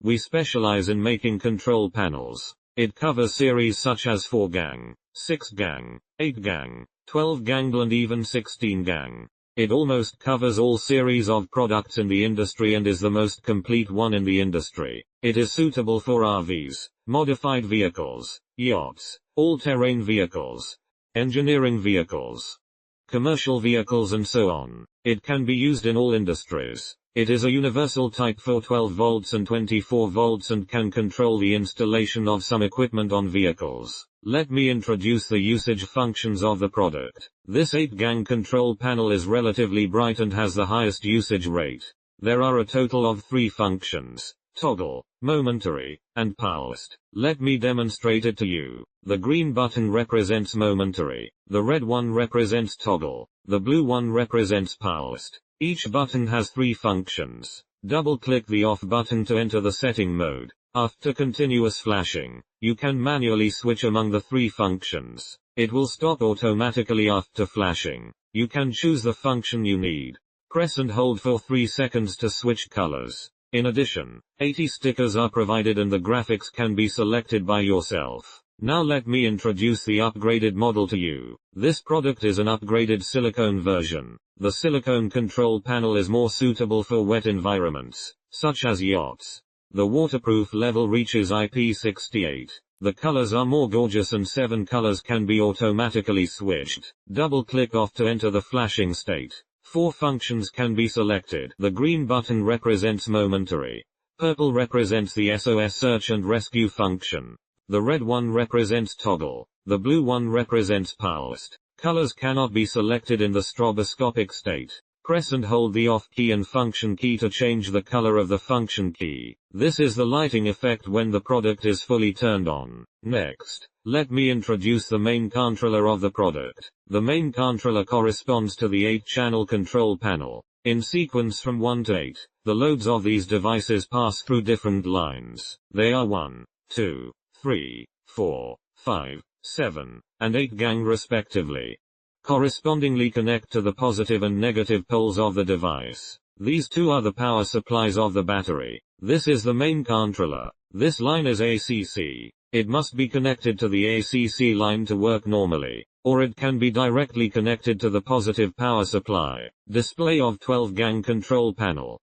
We specialize in making control panels. It covers series such as 4-gang, 6-gang, 8-gang, 12-gang and even 16-gang. It almost covers all series of products in the industry and is the most complete one in the industry. It is suitable for RVs, modified vehicles, yachts, all-terrain vehicles, engineering vehicles, commercial vehicles and so on. It can be used in all industries. It is a universal type for 12 volts and 24 volts and can control the installation of some equipment on vehicles. Let me introduce the usage functions of the product. This 8-gang control panel is relatively bright and has the highest usage rate. There are a total of 3 functions: toggle, momentary, and pulsed. Let me demonstrate it to you. The green button represents momentary, the red one represents toggle, the blue one represents pulsed. Each button has 3 functions. Double-click the off button to enter the setting mode. After continuous flashing, you can manually switch among the 3 functions. It will stop automatically after flashing. You can choose the function you need. Press and hold for 3 seconds to switch colors. In addition, 80 stickers are provided and the graphics can be selected by yourself. Now let me introduce the upgraded model to you. This product is an upgraded silicone version. The silicone control panel is more suitable for wet environments, such as yachts. The waterproof level reaches IP68. The colors are more gorgeous and 7 colors can be automatically switched. Double-click off to enter the flashing state. 4 functions can be selected. The green button represents momentary. Purple represents the SOS search and rescue function. The red one represents toggle. The blue one represents pulsed. Colors cannot be selected in the stroboscopic state. Press and hold the off key and function key to change the color of the function key. This is the lighting effect when the product is fully turned on. Next, let me introduce the main controller of the product. The main controller corresponds to the 8-channel control panel. In sequence from 1 to 8, the loads of these devices pass through different lines. They are 1, 2, 3, 4, 5, 7, and 8-gang respectively. Correspondingly connect to the positive and negative poles of the device. These 2 are the power supplies of the battery. This is the main controller. This line is ACC. It must be connected to the ACC line to work normally, or it can be directly connected to the positive power supply. Display of 12-gang control panel.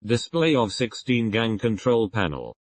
Display of 16-gang control panel.